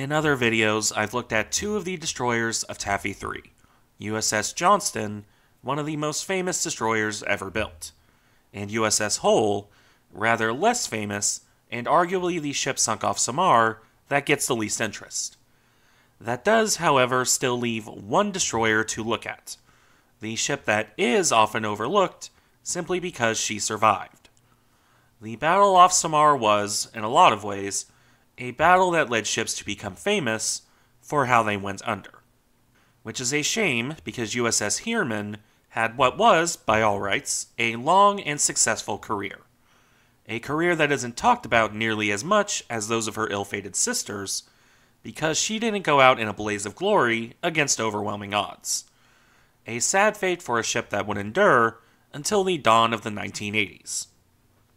In other videos, I've looked at two of the destroyers of Taffy 3, USS Johnston, one of the most famous destroyers ever built, and USS Hoel, rather less famous, and arguably the ship sunk off Samar that gets the least interest. That does, however, still leave one destroyer to look at, the ship that is often overlooked simply because she survived. The battle off Samar was, in a lot of ways, a battle that led ships to become famous for how they went under. Which is a shame because USS Heermann had what was, by all rights, a long and successful career. A career that isn't talked about nearly as much as those of her ill-fated sisters, because she didn't go out in a blaze of glory against overwhelming odds. A sad fate for a ship that would endure until the dawn of the 1980s.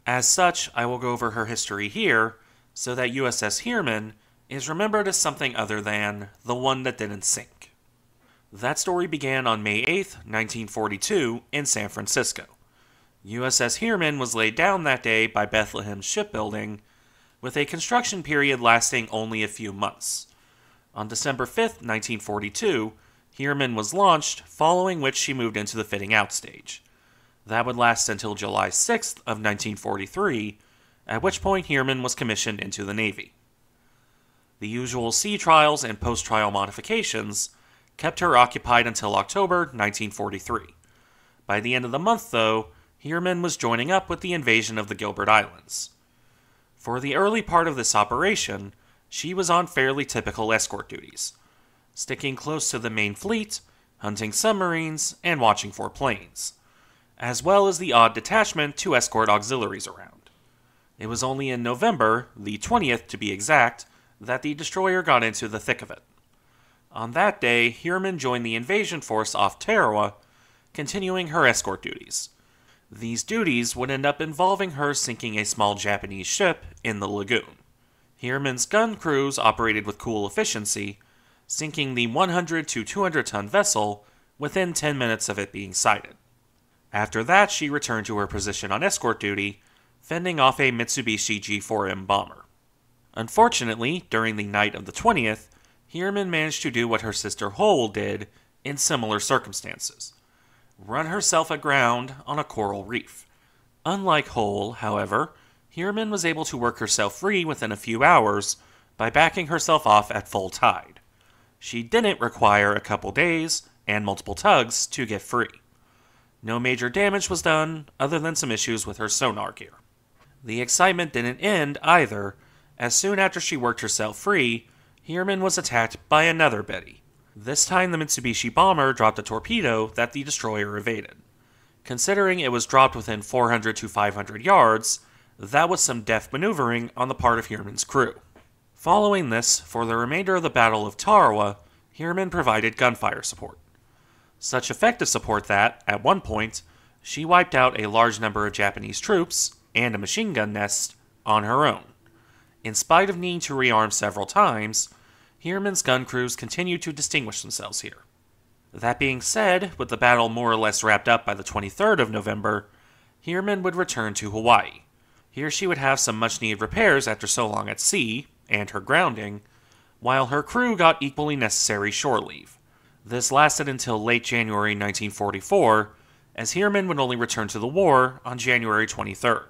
As such, I will go over her history here, so that USS Heermann is remembered as something other than the one that didn't sink. That story began on May 8, 1942, in San Francisco. USS Heermann was laid down that day by Bethlehem Shipbuilding, with a construction period lasting only a few months. On December 5, 1942, Heermann was launched, following which she moved into the fitting out stage. That would last until July 6th of 1943, at which point Heermann was commissioned into the Navy. The usual sea trials and post-trial modifications kept her occupied until October 1943. By the end of the month, though, Heermann was joining up with the invasion of the Gilbert Islands. For the early part of this operation, she was on fairly typical escort duties, sticking close to the main fleet, hunting submarines, and watching for planes, as well as the odd detachment to escort auxiliaries around. It was only in November, the 20th to be exact, that the destroyer got into the thick of it. On that day, Heermann joined the invasion force off Tarawa, continuing her escort duties. These duties would end up involving her sinking a small Japanese ship in the lagoon. Heermann's gun crews operated with cool efficiency, sinking the 100 to 200 ton vessel within 10 minutes of it being sighted. After that, she returned to her position on escort duty, fending off a Mitsubishi G4M bomber. Unfortunately, during the night of the 20th, Heermann managed to do what her sister Hoel did in similar circumstances: run herself aground on a coral reef. Unlike Hoel, however, Heermann was able to work herself free within a few hours by backing herself off at full tide. She didn't require a couple days and multiple tugs to get free. No major damage was done, other than some issues with her sonar gear. The excitement didn't end either, as soon after she worked herself free, Heermann was attacked by another Betty. This time the Mitsubishi bomber dropped a torpedo that the destroyer evaded. Considering it was dropped within 400 to 500 yards, that was some deft maneuvering on the part of Heermann's crew. Following this, for the remainder of the Battle of Tarawa, Heermann provided gunfire support. Such effective support that, at one point, she wiped out a large number of Japanese troops and a machine gun nest on her own. In spite of needing to rearm several times, Heermann's gun crews continued to distinguish themselves here. That being said, with the battle more or less wrapped up by the 23rd of November, Heermann would return to Hawaii. Here she would have some much-needed repairs after so long at sea, and her grounding, while her crew got equally necessary shore leave. This lasted until late January 1944, as Heermann would only return to the war on January 23rd.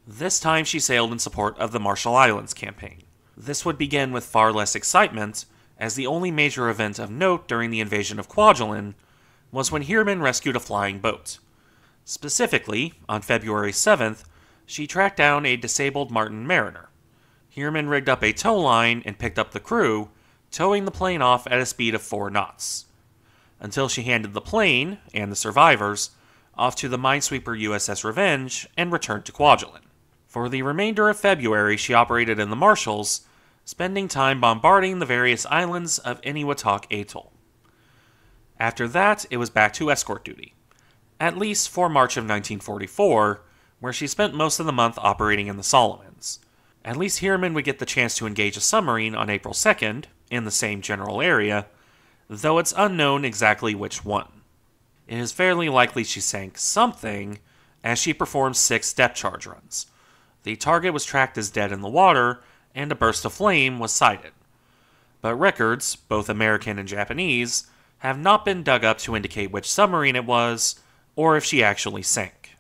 This time she sailed in support of the Marshall Islands campaign. This would begin with far less excitement, as the only major event of note during the invasion of Kwajalein was when Heermann rescued a flying boat. Specifically, on February 7th, she tracked down a disabled Martin Mariner. Heermann rigged up a tow line and picked up the crew, towing the plane off at a speed of 4 knots, until she handed the plane, and the survivors, off to the minesweeper USS Revenge and returned to Kwajalein. For the remainder of February, she operated in the Marshalls, spending time bombarding the various islands of Eniwetok Atoll. After that, it was back to escort duty, at least for March of 1944, where she spent most of the month operating in the Solomons. At least Heermann would get the chance to engage a submarine on April 2nd, in the same general area, though it's unknown exactly which one. It is fairly likely she sank something, as she performed 6 depth charge runs. The target was tracked as dead in the water, and a burst of flame was sighted. but records, both American and Japanese, have not been dug up to indicate which submarine it was, or if she actually sank.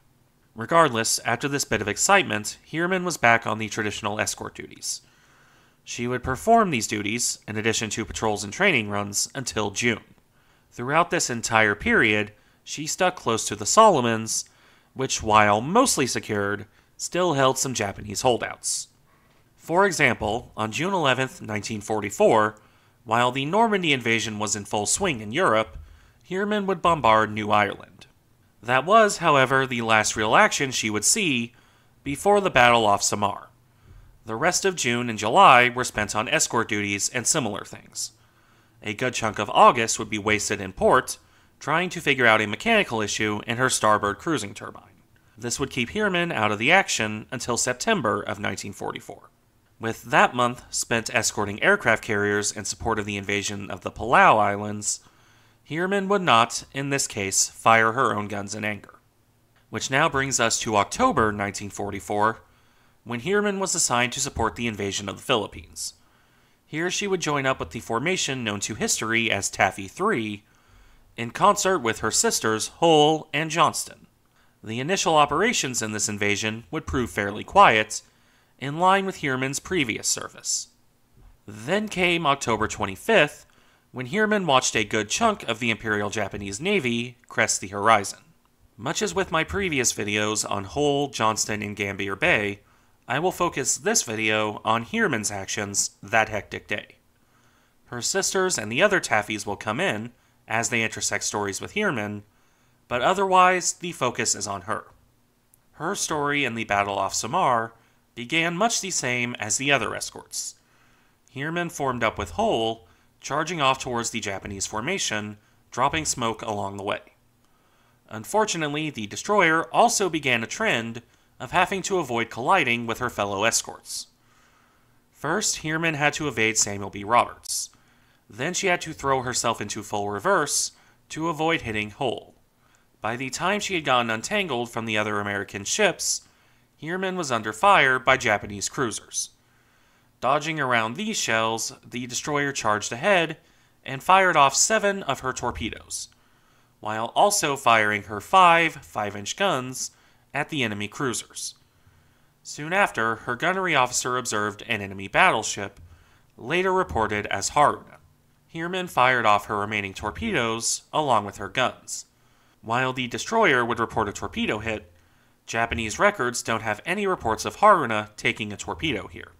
Regardless, after this bit of excitement, Heermann was back on the traditional escort duties. She would perform these duties, in addition to patrols and training runs, until June. Throughout this entire period, she stuck close to the Solomons, which, while mostly secured, still held some Japanese holdouts. For example, on June 11, 1944, while the Normandy invasion was in full swing in Europe, Heermann would bombard New Ireland. That was, however, the last real action she would see before the battle off Samar. The rest of June and July were spent on escort duties and similar things. A good chunk of August would be wasted in port, trying to figure out a mechanical issue in her starboard cruising turbine. This would keep Heermann out of the action until September of 1944. With that month spent escorting aircraft carriers in support of the invasion of the Palau Islands, Heermann would not, in this case, fire her own guns in anger. Which now brings us to October 1944, when Heermann was assigned to support the invasion of the Philippines. Here she would join up with the formation known to history as Taffy 3, in concert with her sisters Hoel and Johnston. The initial operations in this invasion would prove fairly quiet, in line with Heermann's previous service. Then came October 25th, when Heermann watched a good chunk of the Imperial Japanese Navy crest the horizon. Much as with my previous videos on Hoel, Johnston, and Gambier Bay, I will focus this video on Heermann's actions that hectic day. Her sisters and the other Taffys will come in, as they intersect stories with Heermann, but otherwise the focus is on her. Her story in the battle off Samar began much the same as the other escorts. Heermann formed up with Hoel, charging off towards the Japanese formation, dropping smoke along the way. Unfortunately, the destroyer also began a trend of having to avoid colliding with her fellow escorts. First, Heermann had to evade Samuel B. Roberts. Then she had to throw herself into full reverse to avoid hitting Hoel. By the time she had gotten untangled from the other American ships, Heermann was under fire by Japanese cruisers. Dodging around these shells, the destroyer charged ahead and fired off 7 of her torpedoes, while also firing her 5 5-inch guns at the enemy cruisers. Soon after, her gunnery officer observed an enemy battleship, later reported as Haruna. Heermann fired off her remaining torpedoes along with her guns. While the destroyer would report a torpedo hit, Japanese records don't have any reports of Haruna taking a torpedo here.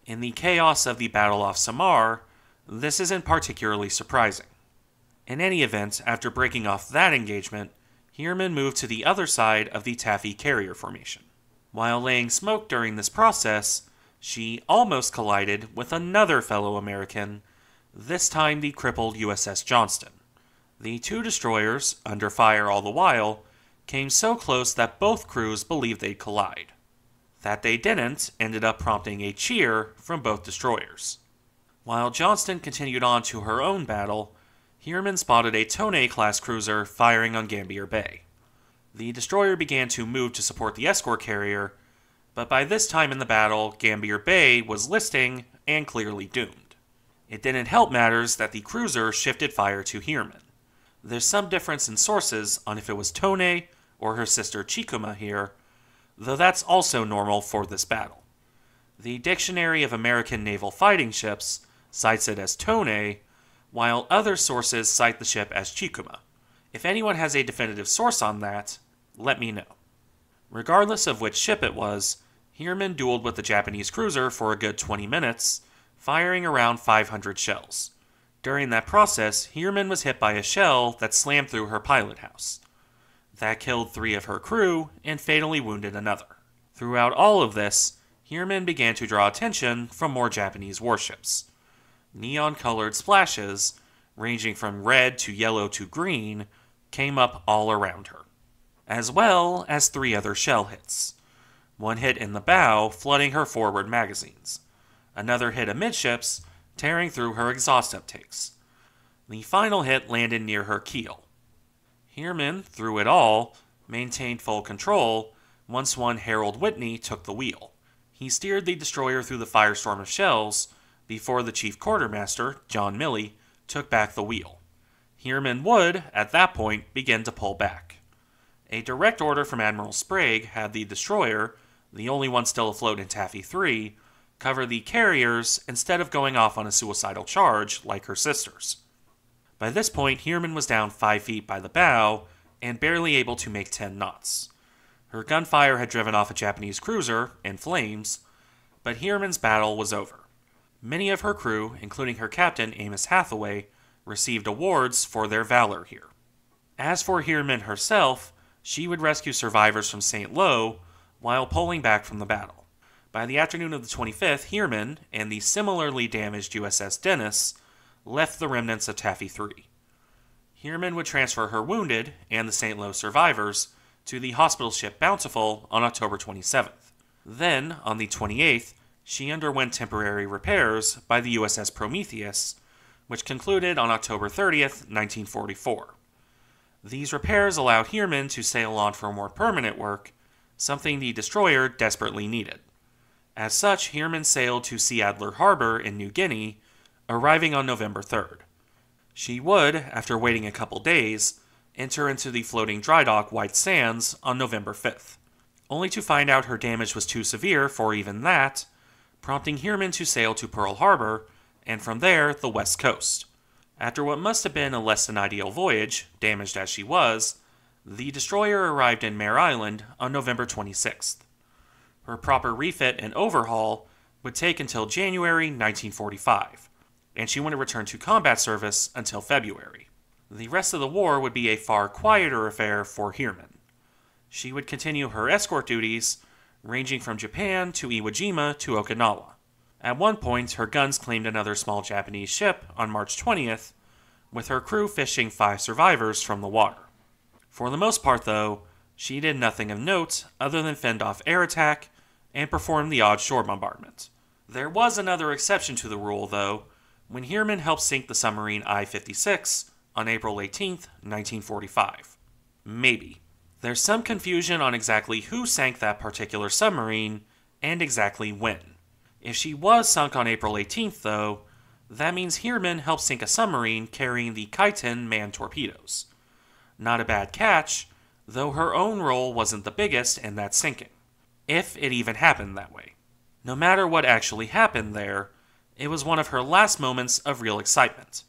In the chaos of the battle off Samar, this isn't particularly surprising. In any event, after breaking off that engagement, Heermann moved to the other side of the Taffy carrier formation. While laying smoke during this process, she almost collided with another fellow American, this time the crippled USS Johnston. The two destroyers, under fire all the while, came so close that both crews believed they'd collide. That they didn't ended up prompting a cheer from both destroyers. While Johnston continued on to her own battle, Heermann spotted a Tonei-class cruiser firing on Gambier Bay. The destroyer began to move to support the escort carrier, but by this time in the battle, Gambier Bay was listing and clearly doomed. It didn't help matters that the cruiser shifted fire to Heermann. There's some difference in sources on if it was Tonei or her sister Chikuma here, though that's also normal for this battle. The Dictionary of American Naval Fighting Ships cites it as Tonei, while other sources cite the ship as Chikuma. If anyone has a definitive source on that, let me know. Regardless of which ship it was, Heermann dueled with the Japanese cruiser for a good 20 minutes, firing around 500 shells. During that process, Heermann was hit by a shell that slammed through her pilot house. That killed 3 of her crew and fatally wounded another. Throughout all of this, Heermann began to draw attention from more Japanese warships. Neon-colored splashes, ranging from red to yellow to green, came up all around her, as well as 3 other shell hits. One hit in the bow, flooding her forward magazines. Another hit amidships, tearing through her exhaust uptakes. The final hit landed near her keel. Heermann, through it all, maintained full control once one Harold Whitney took the wheel. He steered the destroyer through the firestorm of shells, before the chief quartermaster, John Milley, took back the wheel. Heermann would, at that point, begin to pull back. A direct order from Admiral Sprague had the destroyer, the only one still afloat in Taffy 3, cover the carriers instead of going off on a suicidal charge like her sisters. By this point, Heermann was down 5 feet by the bow and barely able to make 10 knots. Her gunfire had driven off a Japanese cruiser, in flames, but Heermann's battle was over. Many of her crew, including her captain Amos Hathaway, received awards for their valor here. As for Heermann herself, she would rescue survivors from St. Lo while pulling back from the battle. By the afternoon of the 25th, Heermann and the similarly damaged USS Dennis left the remnants of Taffy 3. Heermann would transfer her wounded and the St. Lo survivors to the hospital ship Bountiful on October 27th. Then, on the 28th, she underwent temporary repairs by the USS Prometheus, which concluded on October 30th, 1944. These repairs allowed Heermann to sail on for more permanent work, something the destroyer desperately needed. As such, Heermann sailed to Sea Adler Harbor in New Guinea, arriving on November 3rd. She would, after waiting a couple days, enter into the floating dry dock White Sands on November 5th, only to find out her damage was too severe for even that, prompting Heermann to sail to Pearl Harbor, and from there, the West Coast. After what must have been a less than ideal voyage, damaged as she was, the destroyer arrived in Mare Island on November 26th. Her proper refit and overhaul would take until January 1945, and she wouldn't return to combat service until February. The rest of the war would be a far quieter affair for Heermann. She would continue her escort duties, ranging from Japan to Iwo Jima to Okinawa. At one point, her guns claimed another small Japanese ship on March 20th, with her crew fishing 5 survivors from the water. For the most part, though, she did nothing of note other than fend off air attack and perform the odd shore bombardment. There was another exception to the rule, though, when Heermann helped sink the submarine I-56 on April 18th, 1945. Maybe. There's some confusion on exactly who sank that particular submarine and exactly when. If she was sunk on April 18th, though, that means Heermann helped sink a submarine carrying the Kaiten manned torpedoes. Not a bad catch, though her own role wasn't the biggest in that sinking, if it even happened that way. No matter what actually happened there, it was one of her last moments of real excitement.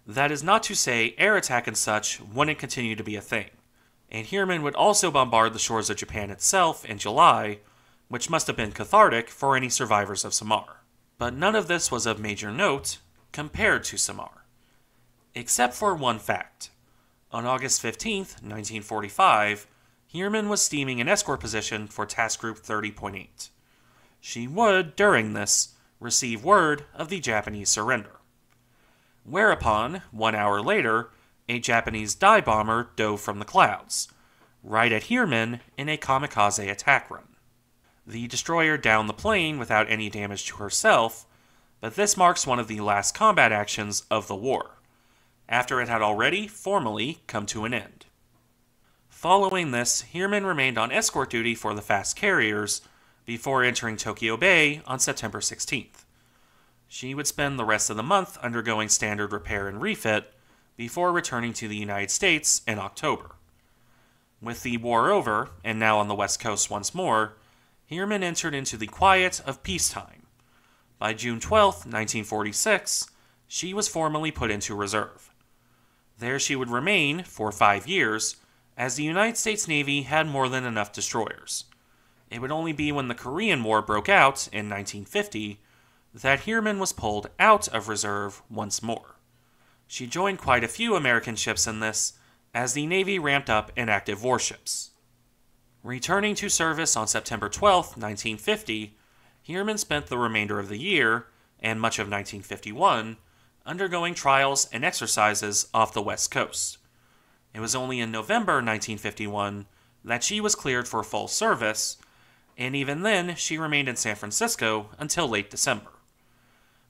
That is not to say air attack and such wouldn't continue to be a thing, and Heermann would also bombard the shores of Japan itself in July, which must have been cathartic for any survivors of Samar. But none of this was of major note compared to Samar. Except for one fact. On August 15th, 1945, Heermann was steaming in escort position for Task Group 30.8. She would, during this, receive word of the Japanese surrender. Whereupon, 1 hour later, a Japanese dive bomber dove from the clouds, right at Heermann in a kamikaze attack run. The destroyer downed the plane without any damage to herself, but this marks one of the last combat actions of the war, after it had already formally come to an end. Following this, Heermann remained on escort duty for the fast carriers before entering Tokyo Bay on September 16th. She would spend the rest of the month undergoing standard repair and refit before returning to the United States in October. With the war over, and now on the West Coast once more, Heermann entered into the quiet of peacetime. By June 12, 1946, she was formally put into reserve. There she would remain for 5 years, as the United States Navy had more than enough destroyers. It would only be when the Korean War broke out in 1950 that Heermann was pulled out of reserve once more. She joined quite a few American ships in this, as the Navy ramped up inactive warships. Returning to service on September 12, 1950, Heermann spent the remainder of the year, and much of 1951, undergoing trials and exercises off the West Coast. It was only in November 1951 that she was cleared for full service, and even then she remained in San Francisco until late December,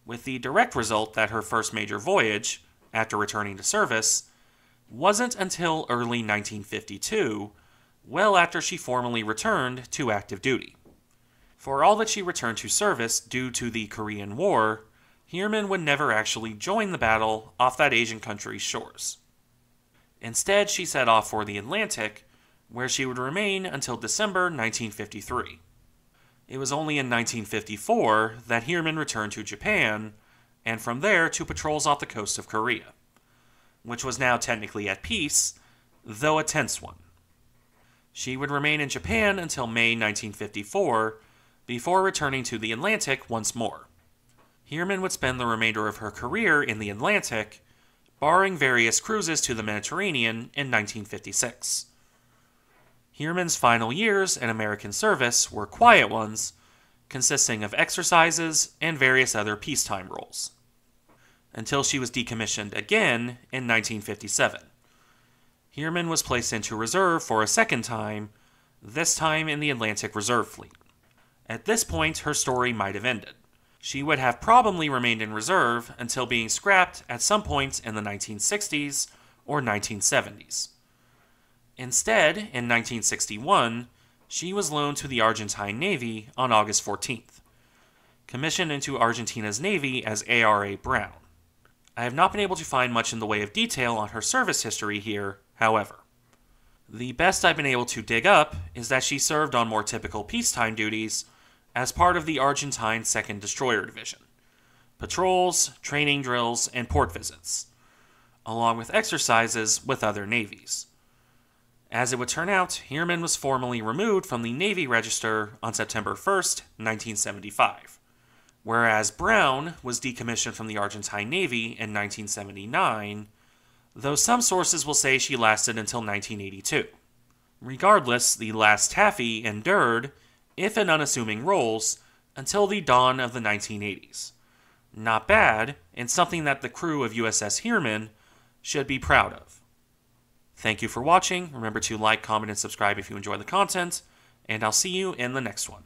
with the direct result that her first major voyage, after returning to service, wasn't until early 1952, well after she formally returned to active duty. For all that she returned to service due to the Korean War, Heermann would never actually join the battle off that Asian country's shores. Instead, she set off for the Atlantic, where she would remain until December 1953. It was only in 1954 that Heermann returned to Japan, and from there to patrols off the coast of Korea, which was now technically at peace, though a tense one. She would remain in Japan until May 1954, before returning to the Atlantic once more. Heermann would spend the remainder of her career in the Atlantic, barring various cruises to the Mediterranean in 1956. Heermann's final years in American service were quiet ones, consisting of exercises and various other peacetime roles, until she was decommissioned again in 1957. Heermann was placed into reserve for a second time, this time in the Atlantic Reserve Fleet. At this point, her story might have ended. She would have probably remained in reserve until being scrapped at some point in the 1960s or 1970s. Instead, in 1961, she was loaned to the Argentine Navy on August 14th, commissioned into Argentina's Navy as ARA Brown. I have not been able to find much in the way of detail on her service history here, however. The best I've been able to dig up is that she served on more typical peacetime duties as part of the Argentine 2nd Destroyer Division, patrols, training drills, and port visits, along with exercises with other navies. As it would turn out, Heermann was formally removed from the Navy Register on September 1st, 1975, whereas Brown was decommissioned from the Argentine Navy in 1979, though some sources will say she lasted until 1982. Regardless, the last Taffy endured, if in unassuming roles, until the dawn of the 1980s. Not bad, and something that the crew of USS Heermann should be proud of. Thank you for watching. Remember to like, comment, and subscribe if you enjoy the content, and I'll see you in the next one.